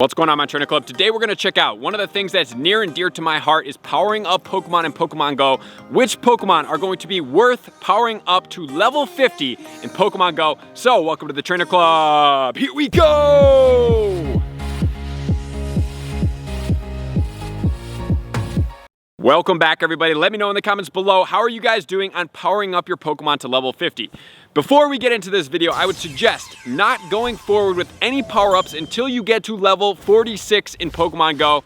What's going on, my trainer club? Today we're going to check out one of the things that's near and dear to my heart is powering up Pokemon in Pokemon Go. Which Pokemon are going to be worth powering up to level 50 in Pokemon Go? So welcome to the trainer club. Here we go. Welcome back, everybody. Let me know in the comments below, how are you guys doing on powering up your Pokemon to level 50? Before we get into this video, I would suggest not going forward with any power-ups until you get to level 46 in Pokemon Go.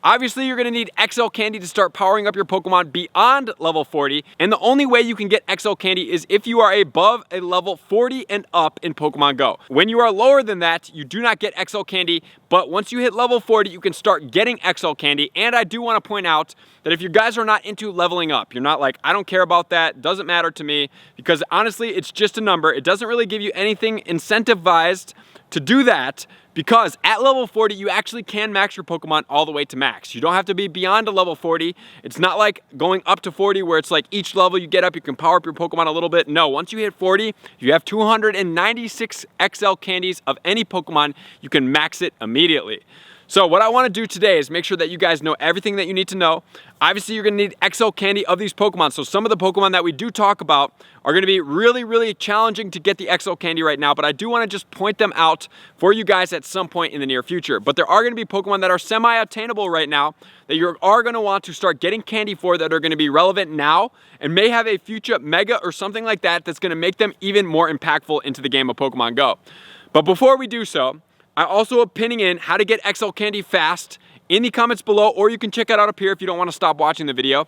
Obviously, you're gonna need XL Candy to start powering up your Pokemon beyond level 40, and the only way you can get XL Candy is if you are above a level 40 and up in Pokemon Go. When you are lower than that, you do not get XL Candy, but once you hit level 40, you can start getting XL Candy. And I do wanna point out that if you guys are not into leveling up, you're not like, I don't care about that, doesn't matter to me, because honestly, it's just a number. It doesn't really give you anything incentivized to do that, because at level 40, you actually can max your Pokemon all the way to max. You don't have to be beyond a level 40. It's not like going up to 40 where it's like each level you get up, you can power up your Pokemon a little bit. No, once you hit 40, you have 296 XL candies of any Pokemon, you can max it immediately. So what I want to do today is make sure that you guys know everything that you need to know. Obviously, you're going to need XL Candy of these Pokemon. So some of the Pokemon that we do talk about are going to be really challenging to get the XL Candy right now, but I do want to just point them out for you guys at some point in the near future. But there are going to be Pokemon that are semi-attainable right now that you are going to want to start getting candy for, that are going to be relevant now and may have a future Mega or something like that that's going to make them even more impactful into the game of Pokemon Go. But before we do so, I also am pinning in how to get XL Candy fast in the comments below, or you can check it out up here if you don't want to stop watching the video.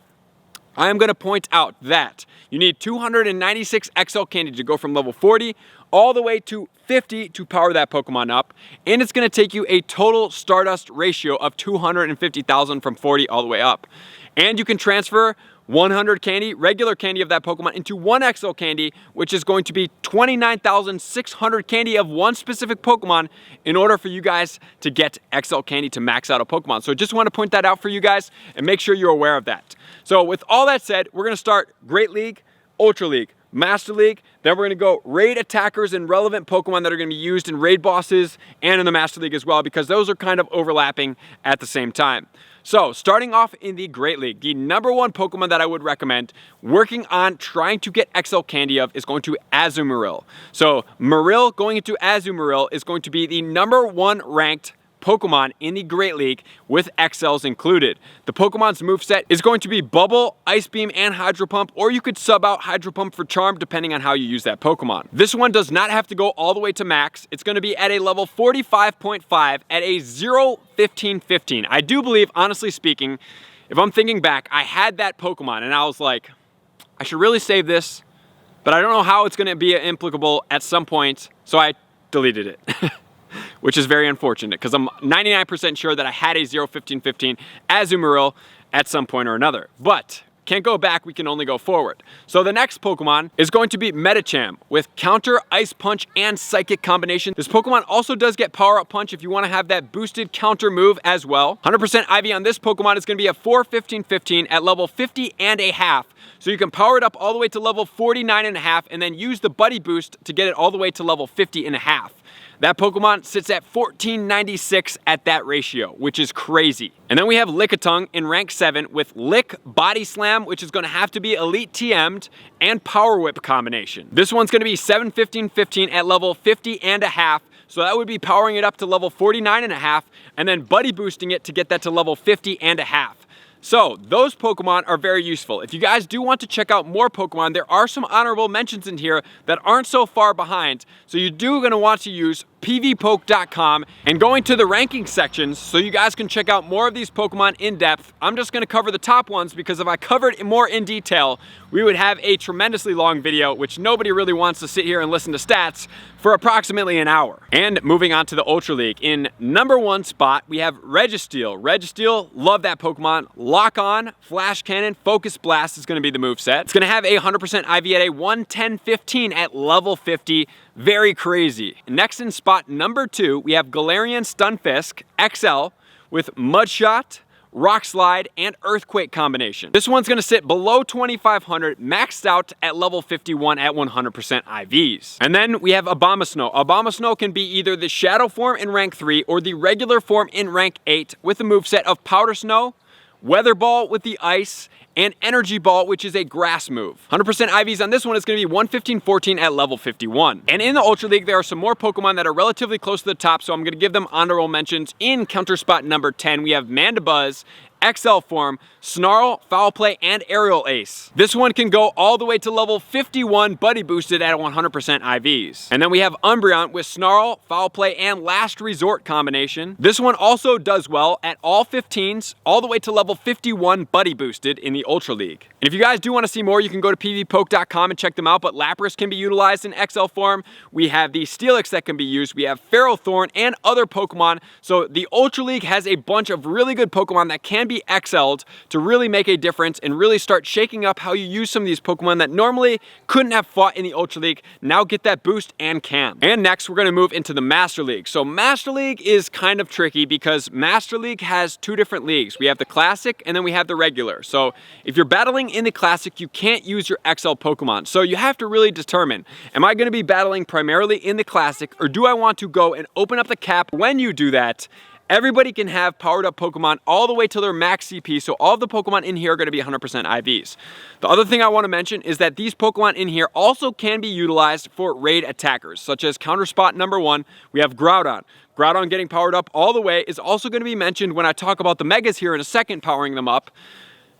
I am going to point out that you need 296 XL Candy to go from level 40 all the way to 50 to power that Pokemon up. And it's going to take you a total Stardust ratio of 250,000 from 40 all the way up. And you can transfer 100 candy, regular candy of that Pokemon, into one XL Candy, which is going to be 29,600 candy of one specific Pokemon in order for you guys to get XL Candy to max out a Pokemon. So just want to point that out for you guys and make sure you're aware of that. So with all that said, we're going to start Great League, Ultra League, Master League, then we're going to go raid attackers and relevant Pokemon that are going to be used in raid bosses and in the Master League as well, because those are kind of overlapping at the same time. So starting off in the Great League, the number one Pokemon that I would recommend working on trying to get XL Candy of is going to Azumarill. So Marill going into Azumarill is going to be the number one ranked Pokemon in the Great League with XLs included. The Pokemon's moveset is going to be Bubble, Ice Beam, and Hydro Pump, or you could sub out Hydro Pump for Charm depending on how you use that Pokemon. This one does not have to go all the way to max. It's going to be at a level 45.5 at a 0-15-15. I do believe, honestly speaking, if I'm thinking back, I had that Pokemon and I was like, I should really save this, but I don't know how it's going to be applicable at some point, so I deleted it. Which is very unfortunate, because I'm 99% sure that I had a 0-15-15 Azumarill at some point or another. But can't go back, we can only go forward. So the next Pokemon is going to be Medicham with Counter, Ice Punch, and Psychic combination. This Pokemon also does get Power Up Punch if you want to have that boosted counter move as well. 100% IV on this Pokemon is going to be a 4-15-15 at level 50 and a half. So you can power it up all the way to level 49 and a half and then use the Buddy Boost to get it all the way to level 50 and a half. That Pokemon sits at 1496 at that ratio, which is crazy. And then we have Lickitung in rank 7 with Lick, Body Slam, which is going to have to be Elite TM'd, and Power Whip combination. This one's going to be 7-15-15 at level 50 and a half. So that would be powering it up to level 49 and a half, and then Buddy Boosting it to get that to level 50 and a half. So those Pokemon are very useful. If you guys do want to check out more Pokemon, there are some honorable mentions in here that aren't so far behind. So you do going to want to use pvpoke.com and going to the ranking sections so you guys can check out more of these Pokemon in depth. I'm just going to cover the top ones, because if I covered more in detail, we would have a tremendously long video, which nobody really wants to sit here and listen to stats for approximately an hour. And moving on to the Ultra League, in number one spot, we have Registeel. Registeel, love that Pokemon. Lock On, Flash Cannon, Focus Blast is going to be the moveset. It's going to have a 100% IV at a 1-10-15 at level 50. Very crazy. Next in spot number 2, we have Galarian Stunfisk XL with Mudshot, Rock Slide, and Earthquake combination. This one's gonna sit below 2,500, maxed out at level 51 at 100% IVs. And then we have Abomasnow. Abomasnow can be either the Shadow form in rank 3 or the regular form in rank 8 with the moveset of Powder Snow, Weather Ball with the Ice, and Energy Ball, which is a grass move. 100% IVs on this one is going to be 115-14 at level 51. And in the Ultra League, there are some more Pokemon that are relatively close to the top, so I'm going to give them honorable mentions. In counter spot number 10, we have Mandibuzz, XL form, Snarl, Foul Play, and Aerial Ace. This one can go all the way to level 51, buddy boosted at 100% IVs. And then we have Umbreon with Snarl, Foul Play, and Last Resort combination. This one also does well at all 15s, all the way to level 51, buddy boosted in the Ultra League. And if you guys do want to see more, you can go to pvpoke.com and check them out, but Lapras can be utilized in XL form. We have the Steelix that can be used. We have Ferrothorn and other Pokemon. So the Ultra League has a bunch of really good Pokemon that can be XL'd to really make a difference and really start shaking up how you use some of these Pokemon that normally couldn't have fought in the Ultra League. Now get that boost and can. And next we're going to move into the Master League. So Master League is kind of tricky because Master League has two different leagues. We have the Classic and then we have the regular. So if you're battling in the Classic, you can't use your XL Pokemon. So you have to really determine, am I going to be battling primarily in the Classic, or do I want to go and open up the cap? When you do that, everybody can have powered up Pokemon all the way to their max CP, so all of the Pokemon in here are going to be 100% IVs. The other thing I want to mention is that these Pokemon in here also can be utilized for raid attackers, such as counter spot number 1, we have Groudon. Groudon getting powered up all the way is also going to be mentioned when I talk about the Megas here in a second, powering them up.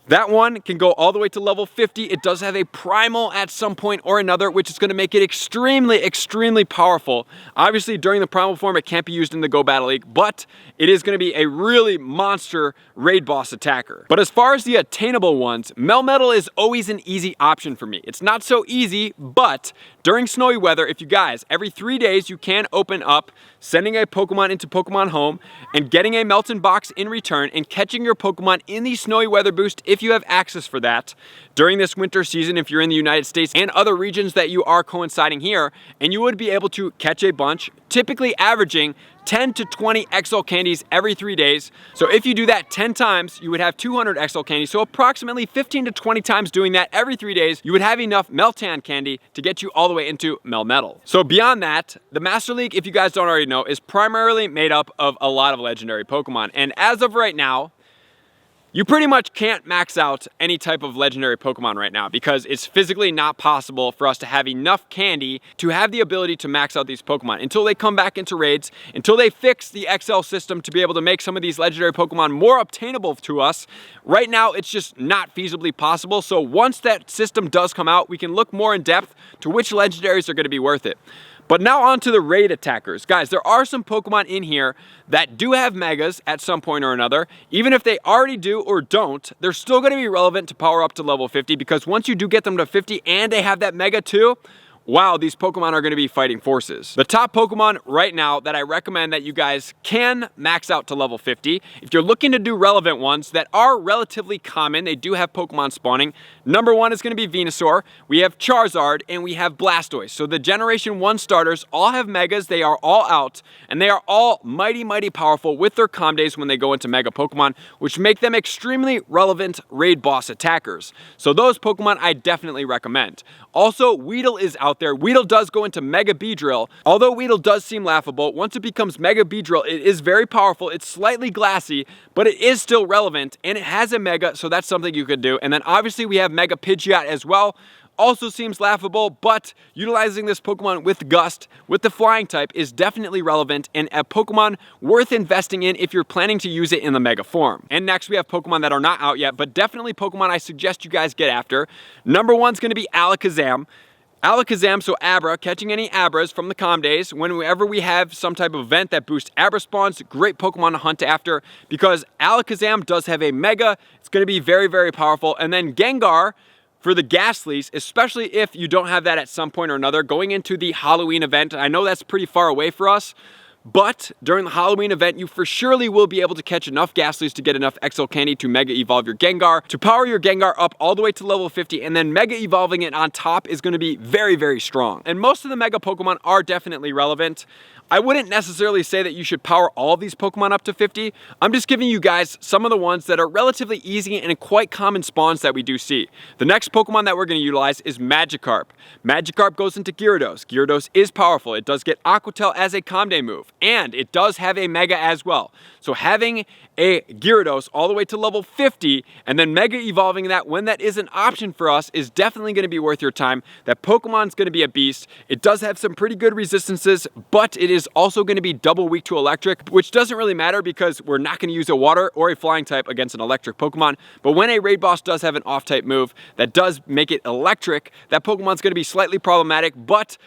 That one can go all the way to level 50. It does have a primal at some point or another, which is going to make it extremely powerful. Obviously, during the primal form, it can't be used in the Go Battle League, but it is going to be a really monster raid boss attacker. But as far as the attainable ones, Melmetal is always an easy option for me. It's not so easy, but during snowy weather, if you guys, every 3 days, you can open up sending a Pokemon into Pokemon Home and getting a Melton box in return and catching your Pokemon in the snowy weather boost if you have access for that during this winter season, if you're in the United States and other regions that you are coinciding here, and you would be able to catch a bunch, typically averaging 10 to 20 XL candies every 3 days. So if you do that 10 times, you would have 200 XL candies. So approximately 15 to 20 times doing that every 3 days, you would have enough Meltan candy to get you all the way into Melmetal. So beyond that, the Master League, if you guys don't already know, is primarily made up of a lot of legendary Pokemon. And as of right now, you pretty much can't max out any type of legendary Pokemon right now because it's physically not possible for us to have enough candy to have the ability to max out these Pokemon until they come back into raids, until they fix the XL system to be able to make some of these legendary Pokemon more obtainable to us. Right now, it's just not feasibly possible. So once that system does come out, we can look more in depth to which legendaries are going to be worth it. But now on to the raid attackers. Guys, there are some Pokemon in here that do have Megas at some point or another. Even if they already do or don't, they're still going to be relevant to power up to level 50 because once you do get them to 50 and they have that Mega too, wow, these Pokemon are going to be fighting forces. The top Pokemon right now that I recommend that you guys can max out to level 50, if you're looking to do relevant ones that are relatively common, they do have Pokemon spawning. Number 1 is going to be Venusaur, we have Charizard, and we have Blastoise. So the Generation 1 starters all have Megas, they are all out, and they are all mighty powerful with their Calm Days when they go into Mega Pokemon, which make them extremely relevant raid boss attackers. So those Pokemon I definitely recommend. Also, Weedle is out there. Weedle does go into Mega Beedrill. Although Weedle does seem laughable, once it becomes Mega Beedrill, it is very powerful. It's slightly glassy, but it is still relevant, and it has a Mega, so that's something you could do. And then obviously we have Mega Pidgeot as well. Also seems laughable, but utilizing this Pokemon with Gust, with the flying type, is definitely relevant and a Pokemon worth investing in if you're planning to use it in the Mega form. And next we have Pokemon that are not out yet, but definitely Pokemon I suggest you guys get after. Number 1 is going to be Alakazam. Alakazam, so Abra, catching any Abras from the Calm Days. Whenever we have some type of event that boosts Abra spawns, great Pokemon to hunt after because Alakazam does have a Mega. It's going to be very powerful. And then Gengar, for the Ghastlies, especially if you don't have that at some point or another, going into the Halloween event. I know that's pretty far away for us, but during the Halloween event, you for surely will be able to catch enough Ghastlies to get enough XL Candy to Mega Evolve your Gengar, to power your Gengar up all the way to level 50, and then Mega Evolving it on top is going to be very strong. And most of the Mega Pokemon are definitely relevant. I wouldn't necessarily say that you should power all of these Pokemon up to 50. I'm just giving you guys some of the ones that are relatively easy and quite common spawns that we do see. The next Pokemon that we're going to utilize is Magikarp. Magikarp goes into Gyarados. Gyarados is powerful. It does get Aqua Tail as a Comday move, and it does have a Mega as well. So having a Gyarados all the way to level 50 and then Mega evolving that when that is an option for us is definitely going to be worth your time. That Pokemon's going to be a beast. It does have some pretty good resistances, but it is also going to be double weak to electric, which doesn't really matter because we're not going to use a water or a flying type against an electric Pokemon. But when a raid boss does have an off type move that does make it electric, that Pokemon's going to be slightly problematic, but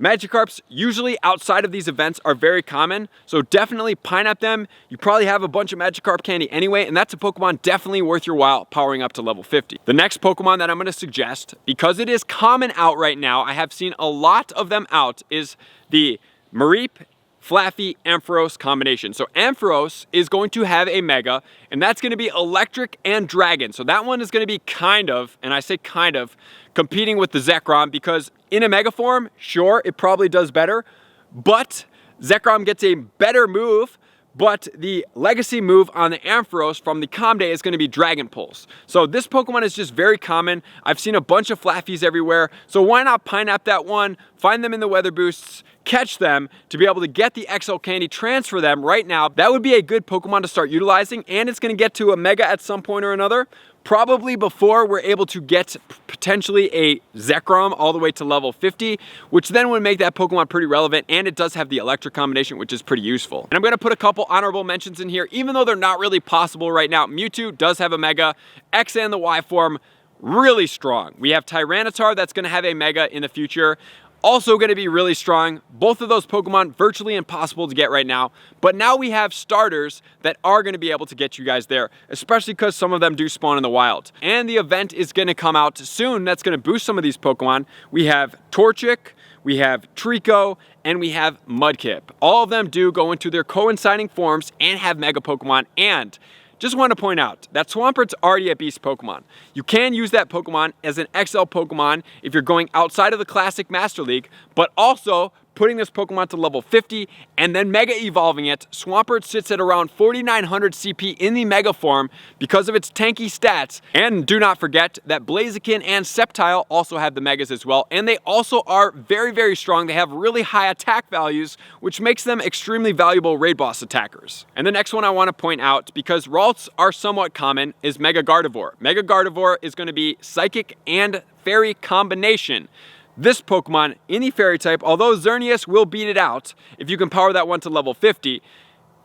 Magikarps usually outside of these events are very common, so definitely pine at them. You probably have a bunch of Magikarp candy anyway, and that's a Pokemon definitely worth your while powering up to level 50. The next Pokemon that I'm going to suggest, because it is common out right now, I have seen a lot of them out, is the Mareep Flaffy Ampharos combination. So Ampharos is going to have a Mega, and that's going to be electric and dragon. So that one is going to be kind of, and I say kind of, competing with the Zekrom, because in a Mega form, sure, it probably does better, but Zekrom gets a better move, but the legacy move on the Ampharos from the Comday is going to be Dragon Pulse. So this Pokemon is just very common. I've seen a bunch of Flaffies everywhere, so why not Pine-Up that one, find them in the weather boosts, catch them to be able to get the XL candy, transfer them right now. That would be a good Pokemon to start utilizing, and it's going to get to a Mega at some point or another. Probably before we're able to get potentially a Zekrom all the way to level 50, which then would make that Pokemon pretty relevant, and it does have the electric combination, which is pretty useful. And I'm going to put a couple honorable mentions in here, even though they're not really possible right now. Mewtwo does have a Mega. X and the Y form, really strong. We have Tyranitar that's going to have a Mega in the future. Also going to be really strong. Both of those Pokemon virtually impossible to get right now, but now we have starters that are going to be able to get you guys there, especially because some of them do spawn in the wild. And the event is going to come out soon that's going to boost some of these Pokemon. We have Torchic, we have Trico, and we have Mudkip. All of them do go into their coinciding forms and have Mega Pokemon, and just want to point out that Swampert's already a beast Pokemon. You can use that Pokemon as an XL Pokemon if you're going outside of the Classic Master League, but also putting this Pokemon to level 50 and then Mega evolving it. Swampert sits at around 4,900 CP in the Mega form because of its tanky stats. And do not forget that Blaziken and Sceptile also have the Megas as well, and they also are very, very strong. They have really high attack values, which makes them extremely valuable raid boss attackers. And the next one I want to point out, because Ralts are somewhat common, is Mega Gardevoir. Mega Gardevoir is going to be Psychic and Fairy combination. This Pokemon, any Fairy type, although Xerneas will beat it out if you can power that one to level 50,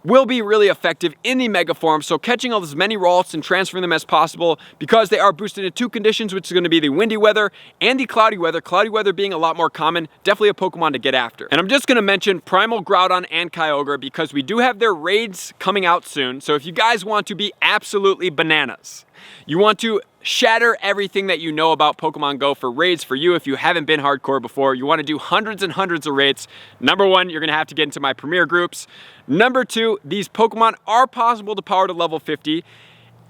will be really effective in the Mega form, so catching all as many Ralts and transferring them as possible, because they are boosted in two conditions, which is going to be the windy weather and the cloudy weather being a lot more common, definitely a Pokemon to get after. And I'm just going to mention Primal Groudon and Kyogre because we do have their raids coming out soon, so if you guys want to be absolutely bananas, you want to shatter everything that you know about Pokemon Go for raids for you if you haven't been hardcore before. You want to do hundreds and hundreds of raids. Number one, you're going to have to get into my premier groups. Number two, these Pokemon are possible to power to level 50.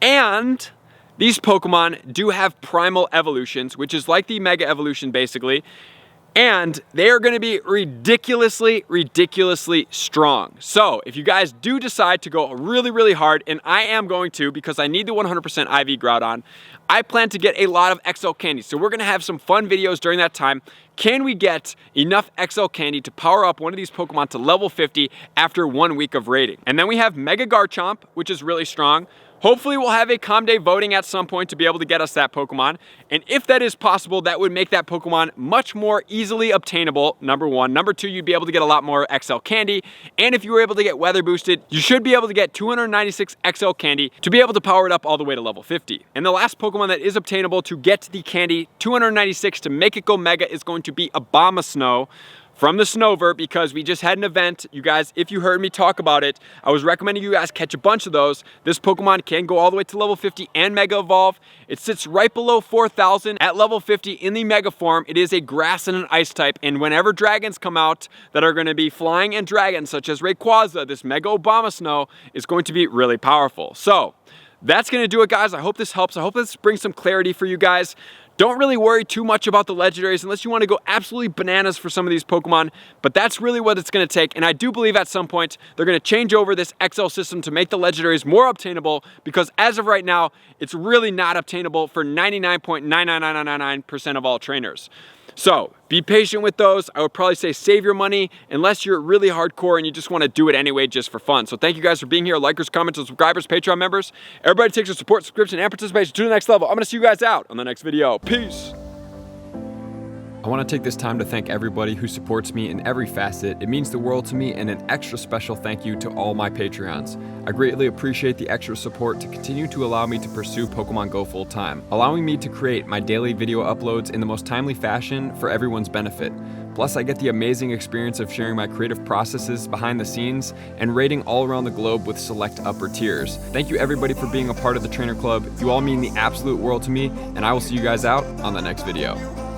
And these Pokemon do have primal evolutions, which is like the Mega Evolution basically. And they are going to be ridiculously strong. So if you guys do decide to go really, really hard, and I am going to because I need the 100% IV Groudon, I plan to get a lot of XL candy. So we're going to have some fun videos during that time. Can we get enough XL candy to power up one of these Pokemon to level 50 after 1 week of raiding? And then we have Mega Garchomp, which is really strong. Hopefully we'll have a Comday voting at some point to be able to get us that Pokemon. And if that is possible, that would make that Pokemon much more easily obtainable, number one. Number two, you'd be able to get a lot more XL candy. And if you were able to get weather boosted, you should be able to get 296 XL candy to be able to power it up all the way to level 50. And the last Pokemon that is obtainable to get the candy, 296 to make it go Mega, is going to be Abomasnow from the Snowvert, because we just had an event. You guys, if you heard me talk about it, I was recommending you guys catch a bunch of those. This Pokemon can go all the way to level 50 and Mega Evolve. It sits right below 4,000 at level 50 in the Mega form. It is a grass and an ice type, and whenever dragons come out that are going to be flying and dragons, such as Rayquaza, this Mega Abomasnow is going to be really powerful. So that's going to do it, guys. I hope this helps. I hope this brings some clarity for you guys. Don't really worry too much about the legendaries unless you want to go absolutely bananas for some of these Pokemon, but that's really what it's going to take, and I do believe at some point they're going to change over this XL system to make the legendaries more obtainable, because as of right now, it's really not obtainable for 99.99999% of all trainers. So be patient with those. I would probably say save your money unless you're really hardcore and you just want to do it anyway just for fun. So thank you guys for being here, likers, comments, subscribers, Patreon members. Everybody takes your support, subscription, and participation to the next level. I'm going to see you guys out on the next video. Peace. I want to take this time to thank everybody who supports me in every facet. It means the world to me, and an extra special thank you to all my Patreons. I greatly appreciate the extra support to continue to allow me to pursue Pokemon Go full time, allowing me to create my daily video uploads in the most timely fashion for everyone's benefit. Plus, I get the amazing experience of sharing my creative processes behind the scenes and raiding all around the globe with select upper tiers. Thank you everybody for being a part of the Trainer Club. You all mean the absolute world to me, and I will see you guys out on the next video.